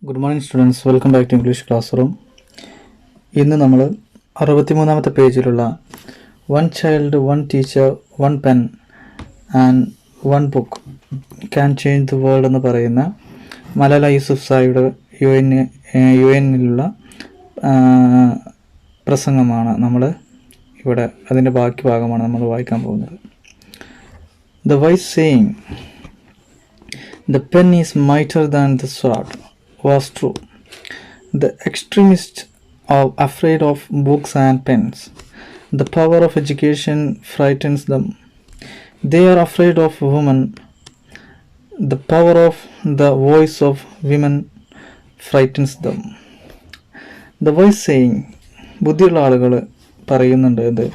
Good morning students, welcome back to English class room. ഇന്ന് നമ്മൾ 63-ാമത്തെ പേജിലുള്ള one child, one teacher, one pen and one book can change the world എന്ന് പറയുന്ന Malala Yusuf സായിയുടെ U എന്നിലുള്ള പ്രസംഗമാണ് നമ്മൾ ഇവിടെ, അതിൻ്റെ ബാക്കി ഭാഗമാണ് നമ്മൾ വായിക്കാൻ പോകുന്നത്. The wise saying "The pen is mightier than the sword" was true. The extremists are afraid of books and pens. The power of education frightens them. They are afraid of women. The power of the voice of women frightens them. The voice saying, ബുദ്ധിയുള്ള ആളുകൾ പറയുന്നുണ്ട് ഇത്,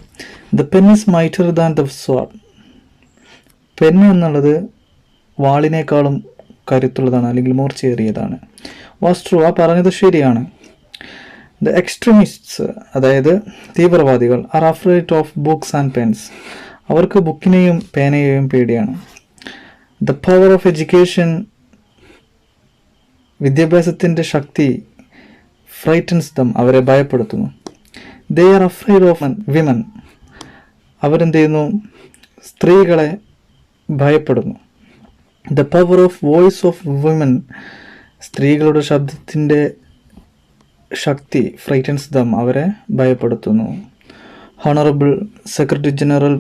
"The pen is mightier than the sword." Pen എന്നുള്ളത് വാളിനേക്കാളും കരുത്തുള്ളതാണ്, അല്ലെങ്കിൽ മൂർച്ചയേറിയതാണ്. Was true, ആ പറഞ്ഞത് ശരിയാണ്. The extremists, അതായത് തീവ്രവാദികൾ, are afraid of books and pens, അവർക്ക് ബുക്കിനെയും പേനയെയും പേടിയാണ്. ദ പവർ ഓഫ് എഡ്യൂക്കേഷൻ, വിദ്യാഭ്യാസത്തിൻ്റെ ശക്തി, ഫ്രൈറ്റൻസ് ദം, അവരെ ഭയപ്പെടുത്തുന്നു. They are afraid of women, അവരെന്ത് ചെയ്യുന്നു, സ്ത്രീകളെ ഭയപ്പെടുന്നു. The power of voice of women, സ്ത്രീകളുടെ ശബ്ദത്തിൻ്റെ ശക്തി, ഫ്രൈറ്റൻസ് ദം, അവരെ ഭയപ്പെടുത്തുന്നു. Honourable secretary general,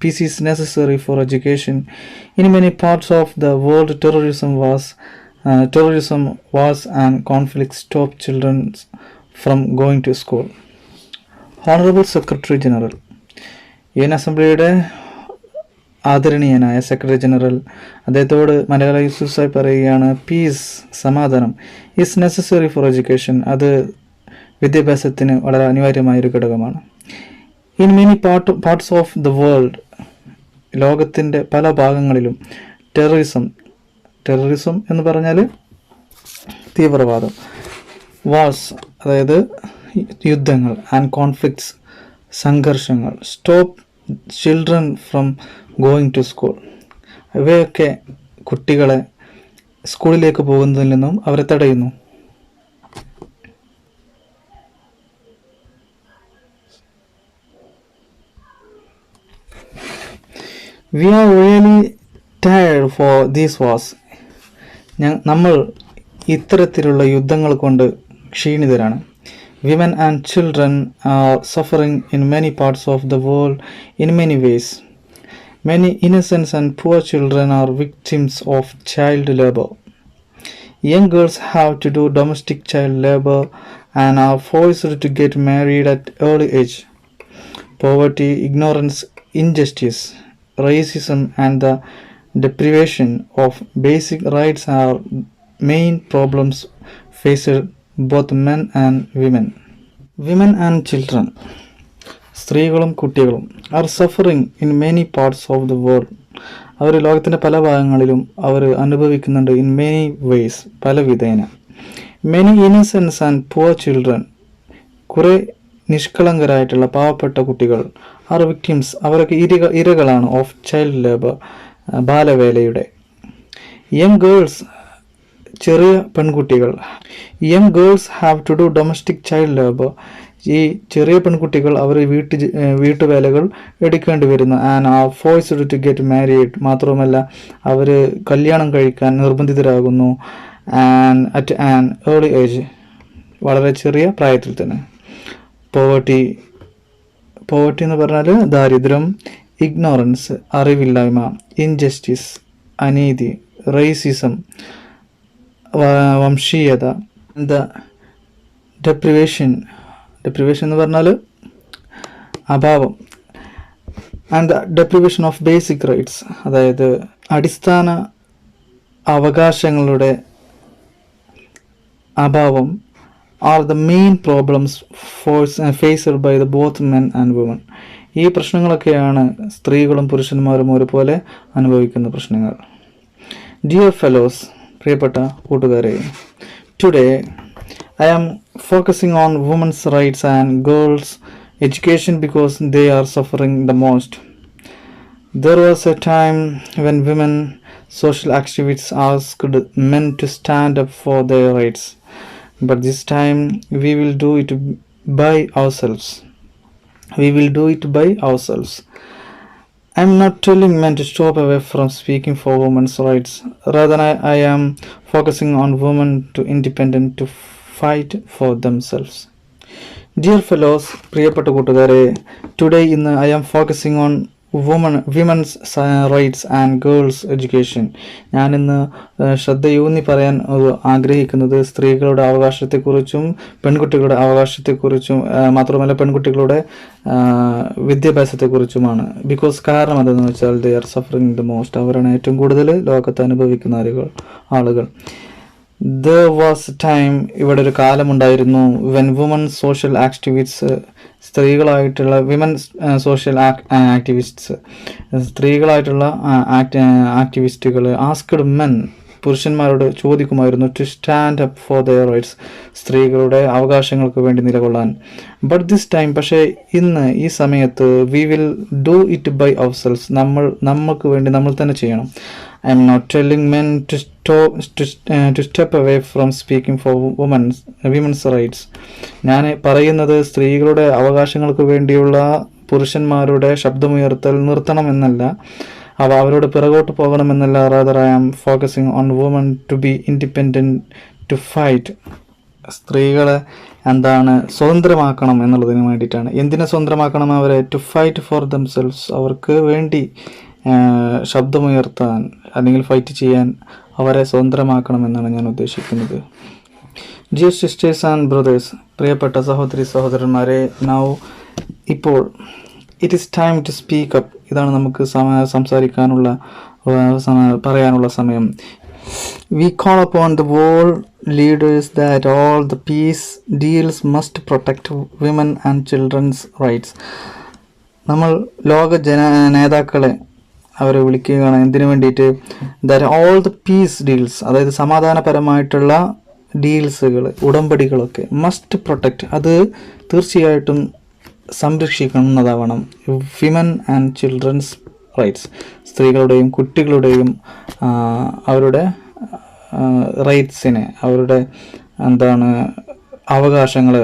peace is necessary for education. In many parts of the world, terrorism, wars and conflicts stop children from going to school. Honourable secretary general, UN. അസംബ്ലിയുടെ ആദരണീയനായ secretary general, അദ്ദേഹത്തോട് മലയാള യൂസുഫ് സായി പറയുകയാണ്, piece, സമാധാനം, is necessary for education, അത് വിദ്യാഭ്യാസത്തിന് വളരെ അനിവാര്യമായൊരു ഘടകമാണ്. In many parts of the world, ലോകത്തിൻ്റെ പല ഭാഗങ്ങളിലും, ടെററിസം എന്ന് പറഞ്ഞാൽ തീവ്രവാദം, വാർസ്, അതായത് യുദ്ധങ്ങൾ, ആൻഡ് കോൺഫ്ലിക്ട്സ്, സംഘർഷങ്ങൾ, stop children from going to school, ഇവയൊക്കെ കുട്ടികളെ സ്കൂളിലേക്ക് പോകുന്നതിൽ നിന്നും അവരെ തടയുന്നു. We are really tired for these wars. നമ്മൾ ഇത്തരത്തിലുള്ള യുദ്ധങ്ങൾ കൊണ്ട് ക്ഷീണിതരാണ്. Women and children are suffering in many parts of the world in many ways. Many innocent and poor children are victims of child labor. Young girls have to do domestic child labor and are forced to get married at early age. Poverty, ignorance, injustice, racism and the deprivation of basic rights are main problems faced both men and women. Women and children, സ്ത്രീകളും കുട്ടികളും, are suffering in many parts of the world, അവർ ലോകത്തിൻ്റെ പല ഭാഗങ്ങളിലും അവർ അനുഭവിക്കുന്നുണ്ട്. In many ways, പല വിധേന. Many innocents and poor children, കുറേ നിഷ്കളങ്കരായിട്ടുള്ള പാവപ്പെട്ട കുട്ടികൾ, ആർ വിക്ടിംസ്, അവരൊക്കെ ഇരകളാണ്, ഓഫ് ചൈൽഡ് ലേബർ, ബാലവേലയുടെ. യങ് ഗേൾസ്, ചെറിയ പെൺകുട്ടികൾ, young girls have to do domestic child labour, ഈ ചെറിയ പെൺകുട്ടികൾ അവർ വീട്ടുവേലകൾ എടുക്കേണ്ടി വരുന്നു. And are forced to get married, മാത്രവുമല്ല അവർ കല്യാണം കഴിക്കാൻ നിർബന്ധിതരാകുന്നു. And at an early age, വളരെ ചെറിയ പ്രായത്തിൽ തന്നെ. പോവർട്ടി എന്ന് പറഞ്ഞാൽ ദാരിദ്ര്യം, ഇഗ്നോറൻസ്, അറിവില്ലായ്മ, ഇൻജസ്റ്റിസ്, അനീതി, റേസിസം, വംശീയത, ഡെപ്രിവേഷൻ എന്ന് പറഞ്ഞാൽ അഭാവം, and the deprivation of basic rights, അതായത് അടിസ്ഥാന അവകാശങ്ങളുടെ അഭാവം, are the main problems faced by the both men and women. ഈ പ്രശ്നങ്ങളൊക്കെയാണ് സ്ത്രീകളും പുരുഷന്മാരും ഒരുപോലെ അനുഭവിക്കുന്ന പ്രശ്നങ്ങൾ. ഡിയർ ഫെലോസ്, പ്രിയപ്പെട്ട കൂട്ടുകാരെ, today I am focusing on women's rights and girls' education because they are suffering the most. There was a time when women social activists asked men to stand up for their rights. But this time we will do it by ourselves. We will do it by ourselves. I'm not telling men to stop away from speaking for women's rights. Rather, I am focusing on women to independent to fight for themselves. Dear fellows, പ്രിയപ്പെട്ട കൂട്ടുകാരെ, today ഇന്ന് I am focusing on women's rights and girls education. ഞാനിന്ന് ശ്രദ്ധയൂന്നി പറയാൻ ആഗ്രഹിക്കുന്നത് സ്ത്രീകളുടെ അവകാശത്തെക്കുറിച്ചും പെൺകുട്ടികളുടെ അവകാശത്തെക്കുറിച്ചും മാത്രമല്ല പെൺകുട്ടികളുടെ വിദ്യാഭ്യാസത്തെക്കുറിച്ചുമാണ്. കാരണം എന്തെന്ന് വെച്ചാൽ they are suffering the most. അവരാണ് ഏറ്റവും കൂടുതൽ ലോകത്ത് അനുഭവിക്കുന്ന ആളുകൾ. There was a time, ഇവിടെ ഒരു കാലമുണ്ടായിരുന്നു, when women social activists, സ്ത്രീകളായിട്ടുള്ള വിമൻ സോഷ്യൽ ആക്ടിവിസ്റ്റ്സ്, സ്ത്രീകളായിട്ടുള്ള ആക്ടിവിസ്റ്റുകൾ ആസ്ക്ഡ് മെൻ, പുരുഷന്മാരോട് ചോദിക്കുമായിരുന്നു to stand up for their rights, സ്ത്രീകളുടെ അവകാശങ്ങൾക്ക് വേണ്ടി നിലകൊള്ളാൻ. ബട്ട് ദിസ് ടൈം, പക്ഷേ ഇന്ന് ഈ സമയത്ത്, we will do it by ourselves, നമ്മൾക്ക് വേണ്ടി നമ്മൾ തന്നെ ചെയ്യണം. I am not telling men to step away from speaking for women's rights. ഞാൻ പറയുന്നത് സ്ത്രീകളുടെ അവകാശങ്ങൾക്ക് വേണ്ടിയുള്ള പുരുഷന്മാരുടെ ശബ്ദമുയർത്തൽ നിർത്തണമെന്നല്ല, അവരോട് പിറകോട്ട് പോകണമെന്നല്ല. Rather, I am focusing on women to be independent to fight. സ്ത്രീകളെ സ്വതന്ത്രമാക്കണം എന്നുള്ളതിന് വേണ്ടിയിട്ടാണ്. എന്തിനെ സ്വതന്ത്രമാക്കണം അവരെ? ടു ഫൈറ്റ് ഫോർ ദംസെൽവ്സ്, അവർക്ക് വേണ്ടി ശബ്ദമുയർത്താൻ അല്ലെങ്കിൽ ഫൈറ്റ് ചെയ്യാൻ അവരെ സ്വതന്ത്രമാക്കണമെന്നാണ് ഞാൻ ഉദ്ദേശിക്കുന്നത്. ഡിയർ സിസ്റ്റേഴ്സ് ആൻഡ് ബ്രദേഴ്സ്, പ്രിയപ്പെട്ട സഹോദരി സഹോദരന്മാരെ, ഇപ്പോൾ it is time to speak up. ഇതാണ് നമുക്ക് സംസാരിക്കാനുള്ള പറയാനുള്ള സമയം. We call upon the world leaders that all the peace deals must protect women and children's rights. നമ്മൾ ലോക നേതാക്കളെ അവരെ വിളിക്കുകയാണ്. എന്തിനു വേണ്ടിയിട്ട്? That all the peace deals, അതായത് സമാധാനപരമായിട്ടുള്ള ഡീൽസുകൾ, ഉടമ്പടികളൊക്കെ മസ്റ്റ് പ്രൊട്ടക്റ്റ്, അത് തീർച്ചയായിട്ടും സംരക്ഷിക്കുന്നതാവണം. വിമൻ ആൻഡ് ചിൽഡ്രൻസ് റൈറ്റ്സ്, സ്ത്രീകളുടെയും കുട്ടികളുടെയും അവരുടെ റൈറ്റ്സിനെ, അവരുടെ അവകാശങ്ങൾ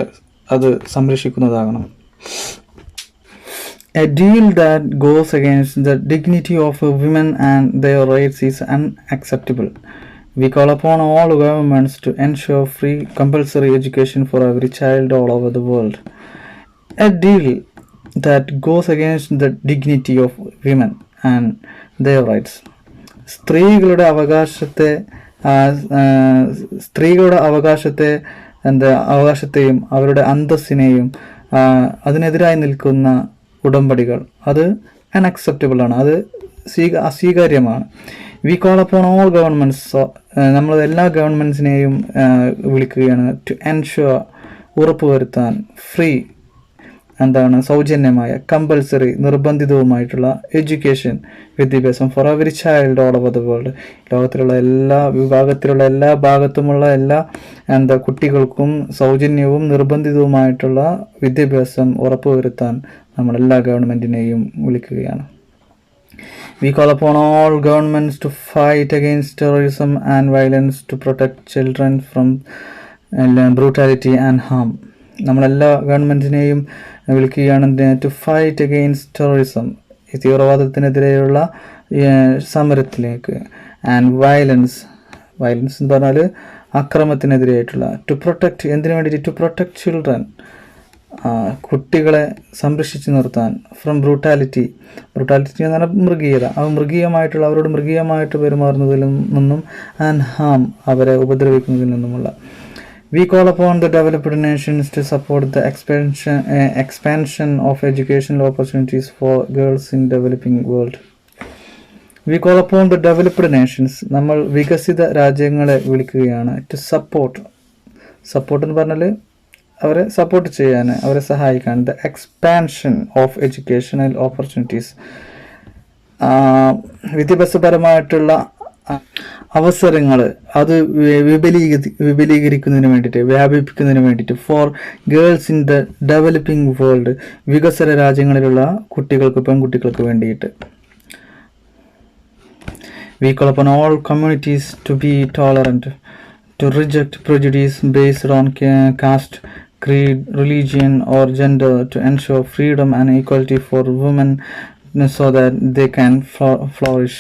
അത് സംരക്ഷിക്കുന്നതാകണം. A deal that goes against the dignity of women and their rights is unacceptable. We call upon all governments to ensure free compulsory education for every child all over the world. A deal that goes against the dignity of women and their rights. സ്ത്രീകളുടെ അവകാശത്തെയും അവരുടെ അന്തസ്സിനെയും അതിനെതിരായി നിൽക്കുന്ന ഉടമ്പടികൾ, അത് unacceptable ആണ്, അത് അസ്വീകാര്യമാണ്. We call upon all governments, നമ്മൾ എല്ലാ ഗവൺമെൻറ്റ്സിനെയും വിളിക്കുകയാണ് ടു എൻഷുർ, ഉറപ്പുവരുത്താൻ, ഫ്രീ സൗജന്യമായ, കമ്പൽസറി നിർബന്ധിതവുമായിട്ടുള്ള എഡ്യൂക്കേഷൻ, വിദ്യാഭ്യാസം for every child all over the world, ലോകത്തിലുള്ള എല്ലാ വിഭാഗത്തിലുള്ള എല്ലാ ഭാഗത്തുമുള്ള എല്ലാ കുട്ടികൾക്കും സൗജന്യവും നിർബന്ധിതവുമായിട്ടുള്ള വിദ്യാഭ്യാസം ഉറപ്പുവരുത്താൻ നമ്മളെല്ലാ ഗവൺമെൻറ്റിനെയും വിളിക്കുകയാണ്. We call upon all governments to fight against terrorism and violence, to protect children from brutality and harm. നമ്മളെല്ലാ ഗവൺമെൻറ്റിനെയും വിളിക്കുകയാണ് ടു ഫൈറ്റ് അഗെയിൻസ്റ്റ് ടെററിസം, തീവ്രവാദത്തിനെതിരെയുള്ള സമരത്തിലേക്ക്, ആൻഡ് വയലൻസ് എന്ന് പറഞ്ഞാൽ അക്രമത്തിനെതിരെയായിട്ടുള്ള, ടു പ്രൊട്ടക്റ്റ്, എന്തിനു വേണ്ടിയിട്ട്? ടു പ്രൊട്ടക്റ്റ് ചിൽഡ്രൻ, കുട്ടികളെ സംരക്ഷിച്ചു നിർത്താൻ, ഫ്രം ബ്രൂട്ടാലിറ്റി എന്ന് പറഞ്ഞാൽ മൃഗീയത, മൃഗീയമായിട്ടുള്ള, അവരോട് മൃഗീയമായിട്ട് പെരുമാറുന്നതിൽ നിന്നും, ആൻഡ് ഹാം, അവരെ ഉപദ്രവിക്കുന്നതിൽ നിന്നുമുള്ള. We call upon the developed nations to support the expansion of educational opportunities for girls in developing world. We call upon the developed nations, നമ്മൾ വികസിത രാജ്യങ്ങളെ വിളിക്കുകയാണ് to support എന്ന് പറഞ്ഞാൽ അവരെ സപ്പോർട്ട് ചെയ്യാൻ, അവരെ സഹായിക്കാൻ, the expansion of educational opportunities, വിദ്യാഭ്യാസപരമായിട്ടുള്ള അവസരങ്ങൾ അത് വിപുലീകരിക്കുന്നതിന് വേണ്ടിയിട്ട്, വ്യാപിപ്പിക്കുന്നതിന് വേണ്ടിയിട്ട്, for girls in the developing world, വികസന രാജ്യങ്ങളിലുള്ള കുട്ടികൾക്ക്, പെൺകുട്ടികൾക്ക് വേണ്ടിയിട്ട്. We call upon all communities to be tolerant, to reject prejudice based on caste, creed, religion, or gender, to ensure freedom and equality for women so that they can flourish.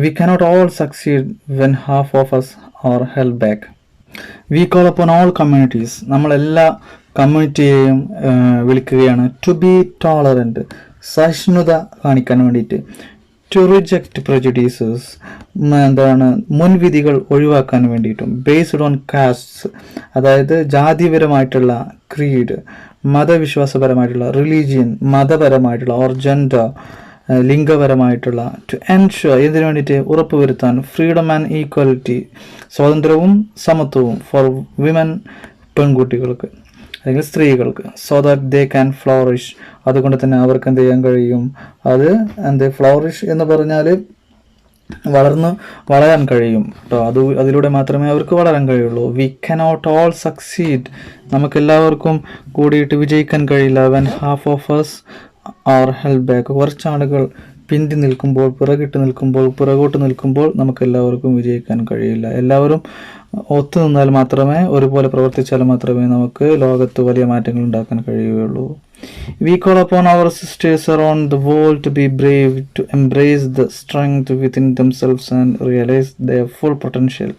We cannot all succeed when half of us are held back. We call upon all communities. നമ്മളെല്ലാ കമ്മ്യൂണിറ്റിയെയും വിളിക്കുകയാണ് to B tolerant, സഹിഷ്ണുത കാണിക്കാൻ വേണ്ടിയിട്ട്. To reject പ്രെജുഡീസസ്, മുൻവിധികൾ ഒഴിവാക്കാൻ വേണ്ടിയിട്ടും. Based on castes, അതായത് ജാതിപരമായിട്ടുള്ള creed, മതവിശ്വാസപരമായിട്ടുള്ള religion, മതപരമായിട്ടുള്ള or gender, ലിംഗപരമായിട്ടുള്ള. To ensure, ഇതിനു വേണ്ടിയിട്ട് ഉറപ്പുവരുത്താൻ. ഫ്രീഡം ആൻഡ് ഈക്വാലിറ്റി, സ്വാതന്ത്ര്യവും സമത്വവും ഫോർ വിമൻ, പെൺകുട്ടികൾക്ക് അല്ലെങ്കിൽ സ്ത്രീകൾക്ക്. So that they can flourish, അതുകൊണ്ട് തന്നെ അവർക്ക് എന്ത് ചെയ്യാൻ കഴിയും, അത് ഫ്ലോറിഷ് എന്ന് പറഞ്ഞാൽ വളരാൻ കഴിയും കേട്ടോ. അതിലൂടെ മാത്രമേ അവർക്ക് വളരാൻ കഴിയുള്ളൂ. വി കനോട്ട് ഓൾ സക്സീഡ്, നമുക്കെല്ലാവർക്കും കൂടിയിട്ട് വിജയിക്കാൻ കഴിയില്ല. When half of us are held back, കുറച്ചാളുകൾ പിന്തി നിൽക്കുമ്പോൾ, പുറകോട്ട് നിൽക്കുമ്പോൾ നമുക്കെല്ലാവർക്കും വിജയിക്കാൻ കഴിയില്ല. എല്ലാവരും ഒത്തു നിന്നാൽ മാത്രമേ, ഒരുപോലെ പ്രവർത്തിച്ചാൽ മാത്രമേ നമുക്ക് ലോകത്ത് വലിയ മാറ്റങ്ങൾ ഉണ്ടാക്കാൻ കഴിയുകയുള്ളൂ. We call upon our sisters around the world to be brave, to embrace the strength within themselves and realize their full potential.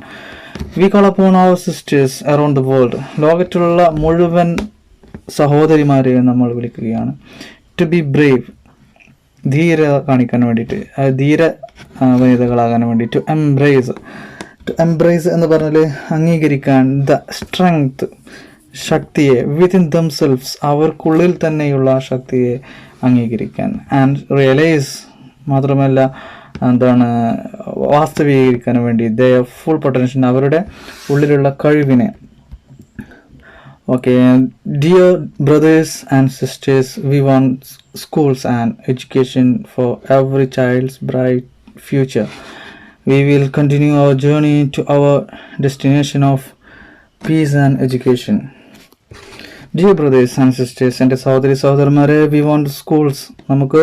We call upon our sisters around the world, ലോകത്തിലുള്ള മുഴുവൻ സഹോദരിമാരെയും നമ്മൾ വിളിക്കുകയാണ്. To be brave, ധീര കാണിക്കാൻ വേണ്ടിയിട്ട്, ധീര വനിതകളാകാൻ വേണ്ടി. To embrace എന്ന് പറഞ്ഞാൽ അംഗീകരിക്കാൻ. ദ സ്ട്രെങ്ത്, ശക്തിയെ. വിത്തിൻ ദംസെൽഫ്സ്, അവർക്കുള്ളിൽ തന്നെയുള്ള ശക്തിയെ അംഗീകരിക്കാൻ. ആൻഡ് റിയലൈസ്, മാത്രമല്ല വാസ്തവീകരിക്കാൻ വേണ്ടി. ദ ഫുൾ പൊട്ടൻഷ്യൽ, അവരുടെ ഉള്ളിലുള്ള കഴിവിനെ. Okay, dear brothers and sisters, we want schools and education for every child's bright future. We will continue our journey to our destination of peace and education. Dear brothers and sisters, എൻ്റെ സഹോദരന്മാരെ, we want schools, നമുക്ക്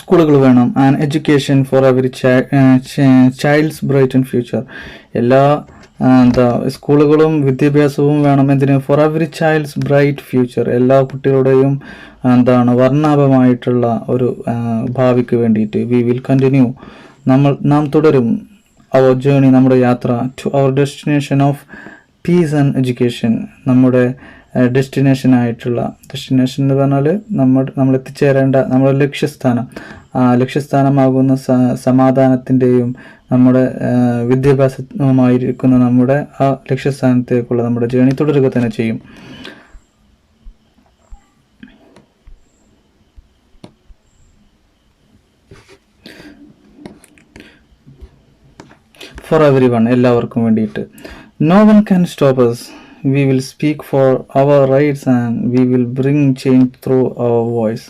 സ്കൂളുകൾ വേണം. And education for every child's bright and future, എല്ലാ സ്കൂളുകളും വിദ്യാഭ്യാസവും വേണം. എന്തിന്? For every child's bright future, എല്ലാ കുട്ടികളുടെയും വർണ്ണാഭമായിട്ടുള്ള ഒരു ഭാവിക്ക് വേണ്ടിയിട്ട്. വി വിൽ കണ്ടിന്യൂ, നാം തുടരും അവർ ജേണി, നമ്മുടെ യാത്ര, to our destination of peace and education, നമ്മുടെ ഡെസ്റ്റിനേഷൻ എന്ന് പറഞ്ഞാൽ നമ്മൾ എത്തിച്ചേരേണ്ട നമ്മുടെ ലക്ഷ്യസ്ഥാനം, ആ ലക്ഷ്യസ്ഥാനമാകുന്ന സമാധാനത്തിൻ്റെയും നമ്മുടെ വിദ്യാഭ്യാസമായിരിക്കുന്ന നമ്മുടെ ആ ലക്ഷ്യസ്ഥാനത്തേക്കുള്ള നമ്മുടെ ജേണി തുടരുക തന്നെ ചെയ്യും. ഫോർ എവരി വൺ, എല്ലാവർക്കും വേണ്ടിയിട്ട്. No one can stop us. We will speak for our rights and we will bring change through our voice.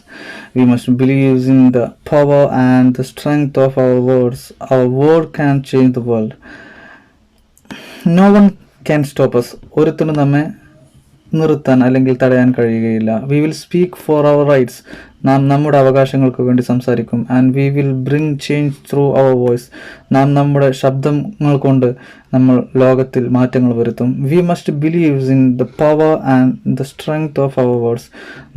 We must believe in the power and the strength of our words. Our word can change the world. No one can stop us. ഒരുത്തനും നമ്മെ നിർത്താൻ അല്ലെങ്കിൽ തടയാൻ കഴിയുകയില്ല. We will speak for our rights, നാം നമ്മുടെ അവകാശങ്ങൾക്ക് വേണ്ടി സംസാരിക്കും. And we will bring change through our voice, നാം നമ്മുടെ ശബ്ദങ്ങൾ കൊണ്ട് നമ്മൾ ലോകത്തിൽ മാറ്റങ്ങൾ വരുത്തും. We must believes in the power and the strength of our words,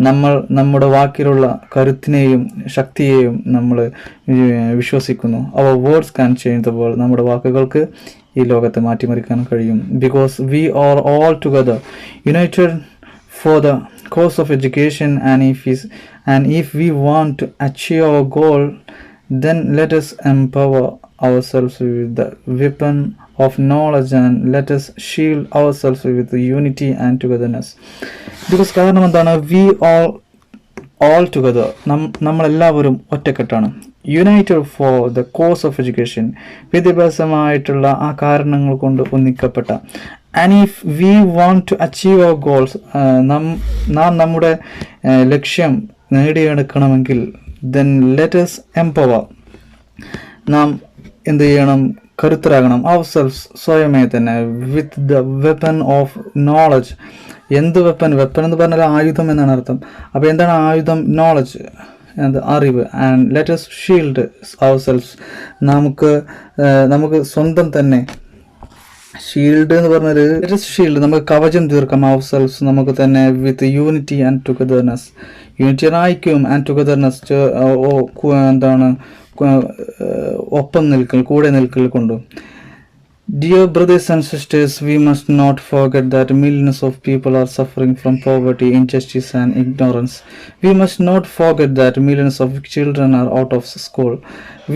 നമ്മൾ നമ്മുടെ വാക്കിലുള്ള കരുത്തിനെയും ശക്തിയെയും നമ്മൾ വിശ്വസിക്കുന്നു. Our words can change the world, നമ്മുടെ വാക്കുകൾക്ക് ഈ ലോകത്തെ മാറ്റിമറിക്കാൻ കഴിയും. Because we are all together united for the cause of education, and if we want to achieve our goal, then let us empower ourselves with the weapon of knowledge and let us shield ourselves with unity and togetherness. Because കാരണം എന്താണ്? We all together, നമ്മളെല്ലാവരും ഒറ്റക്കെട്ടാണ്. United for the cause of education, വിദ്യാഭ്യാസമായിട്ടുള്ള ആ കാരണങ്ങൾ കൊണ്ട് ഒന്നിക്കപ്പെട്ട. And if we want to achieve our goals, നാം നമ്മുടെ ലക്ഷ്യം നേടിയെടുക്കണമെങ്കിൽ ദെൻ ലെറ്റ് us എംപവർ, നാം എന്ത് ചെയ്യണം? കരുത്തരാകണം. അവർ സെൽഫ്സ്, സ്വയമേ തന്നെ, with the weapon of knowledge. എന്ത് വെപ്പൺ? വെപ്പൺ എന്ന് പറഞ്ഞാൽ ആയുധം എന്നാണ് അർത്ഥം. അപ്പോൾ എന്താണ് ആയുധം? നോളജ്. അറിവ്. And let us shield ourselves. നമുക്ക് സ്വന്തം തന്നെ ഷീൽഡ് എന്ന് പറഞ്ഞാൽ ഷീൽഡ് നമുക്ക് കവചം തീർക്കാം ourselves നമുക്ക് തന്നെ വിത്ത് യൂണിറ്റി ആൻഡ് ടുഗദർനെസ്. യൂണിറ്റി ഐക്യവും ആൻഡ് ടുഗദർനെസ് ഒപ്പം നിൽക്കൽ, കൂടെ നിൽക്കൽ കൊണ്ടും. Dear brothers and sisters, we must not forget that millions of people are suffering from poverty, injustice and ignorance. We must not forget that millions of children are out of school.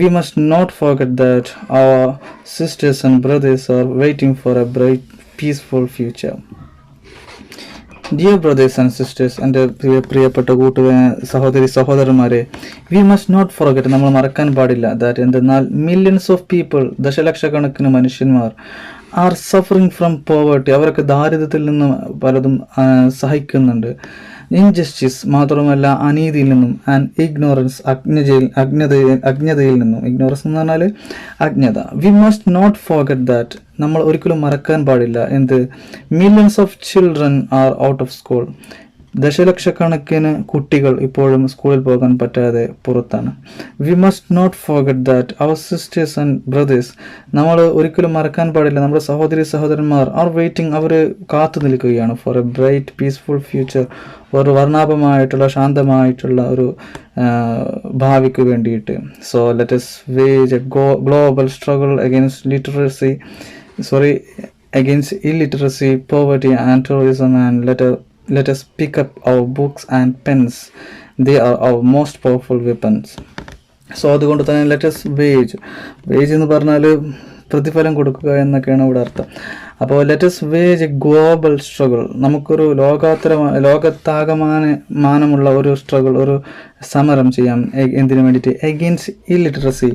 We must not forget that our sisters and brothers are waiting for a bright, peaceful future. Dear brothers and sisters, എൻ്റെ പ്രിയപ്പെട്ട സഹോദരന്മാരെ, V must not forget, നമ്മൾ മറക്കാൻ പാടില്ല, that എന്തെന്നാൽ millions of people, ദശലക്ഷക്കണക്കിന് മനുഷ്യന്മാർ, are suffering from poverty, അവരൊക്കെ ദാരിദ്ര്യത്തിൽ നിന്ന് പലതും സഹിക്കുന്നുണ്ട്. ഇൻജസ്റ്റിസ് മാത്രമല്ല, അനീതിയിൽ നിന്നും. ആൻഡ് ഇഗ്നോറൻസ്, അജ്ഞതയിൽ നിന്നും. ഇഗ്നോറൻസ് എന്ന് പറഞ്ഞാൽ അജ്ഞത. We must not forget that, നമ്മൾ ഒരിക്കലും മറക്കാൻ പാടില്ല എന്ത്, millions of children are out of school, ദശലക്ഷക്കണക്കിന് കുട്ടികൾ ഇപ്പോഴും സ്കൂളിൽ പോകാൻ പറ്റാതെ പുറത്താണ്. We must not forget that our sisters and brothers, നമ്മൾ ഒരിക്കലും മറക്കാൻ പാടില്ല, നമ്മുടെ സഹോദരന്മാർ ആർ വെയിറ്റിംഗ്, അവർ കാത്തു നിൽക്കുകയാണ് for a bright peaceful future, ഒരു വർണ്ണാഭമായിട്ടുള്ള ശാന്തമായിട്ടുള്ള ഒരു ഭാവിക്ക് വേണ്ടിയിട്ട്. So let us wage a global struggle against illiteracy, poverty and terrorism, and let us pick up our books and pens. They are our most powerful weapons. So അതുകൊണ്ട് തന്നെ let us wage എന്ന് പറഞ്ഞാൽ പ്രതിഫലം കൊടുക്കുക എന്നൊക്കെയാണ് ഇവിടെ അർത്ഥം. അപ്പോൾ let us wage a global struggle, നമുക്കൊരു ലോകത്താകമാനമുള്ള ഒരു സ്ട്രഗിൾ, ഒരു സമരം ചെയ്യാം. എന്തിനു വേണ്ടിയിട്ട്? എഗെയിൻസ്റ്റ് ഇല്ലിറ്ററസി,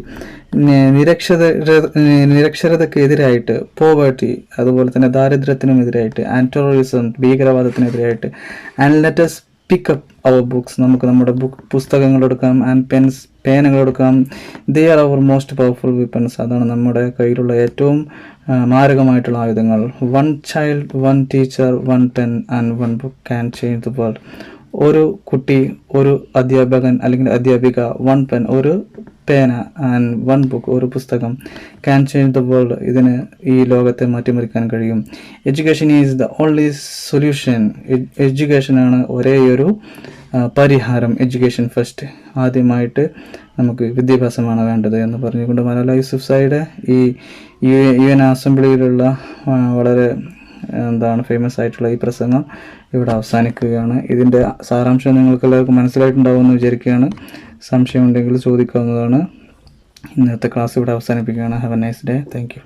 നിരക്ഷരതയ്ക്കെതിരായിട്ട്, പോവേർട്ടി അതുപോലെ തന്നെ ദാരിദ്ര്യത്തിനും എതിരായിട്ട്, ആൻഡ് ടെററിസം ഭീകരവാദത്തിനെതിരായിട്ട്. And let us pick up our books, നമുക്ക് നമ്മുടെ പുസ്തകങ്ങൾ എടുക്കാം. ആൻഡ് പെൻസ്, പേനകൾ എടുക്കാം. They are our most powerful weapons, അതാണ് നമ്മുടെ കയ്യിലുള്ള ഏറ്റവും മാരകമായിട്ടുള്ള ആയുധങ്ങൾ. One child, one teacher, one pen and one book can change the world. ഒരു കുട്ടി, ഒരു അധ്യാപകൻ അല്ലെങ്കിൽ അധ്യാപിക, വൺ പെൻ ഒരു പേന, ആൻഡ് വൺ ബുക്ക് ഒരു പുസ്തകം, ക്യാൻ ചേഞ്ച് ദ വേൾഡ്, ഇതിന് ഈ ലോകത്തെ മാറ്റിമറിക്കാൻ കഴിയും. Education is the only solution, എഡ്യൂക്കേഷനാണ് ഒരേയൊരു പരിഹാരം. എഡ്യൂക്കേഷൻ ഫസ്റ്റ്, ആദ്യമായിട്ട് നമുക്ക് വിദ്യാഭ്യാസമാണ് വേണ്ടത് എന്ന് പറഞ്ഞുകൊണ്ട് മലാല യൂസുഫ്സായിയുടെ ഈ UN അസംബ്ലിയിലുള്ള വളരെ ഫേമസ് ആയിട്ടുള്ള ഈ പ്രസംഗം ഇവിടെ അവസാനിക്കുകയാണ്. ഇതിൻ്റെ സാരാംശം നിങ്ങൾക്ക് എല്ലാവർക്കും മനസ്സിലായിട്ടുണ്ടാവുമെന്ന് വിചാരിക്കുകയാണ്. സംശയമുണ്ടെങ്കിൽ ചോദിക്കാവുന്നതാണ്. ഇന്നത്തെ ക്ലാസ് ഇവിടെ അവസാനിപ്പിക്കുകയാണ്. Have A nice day. Thank you.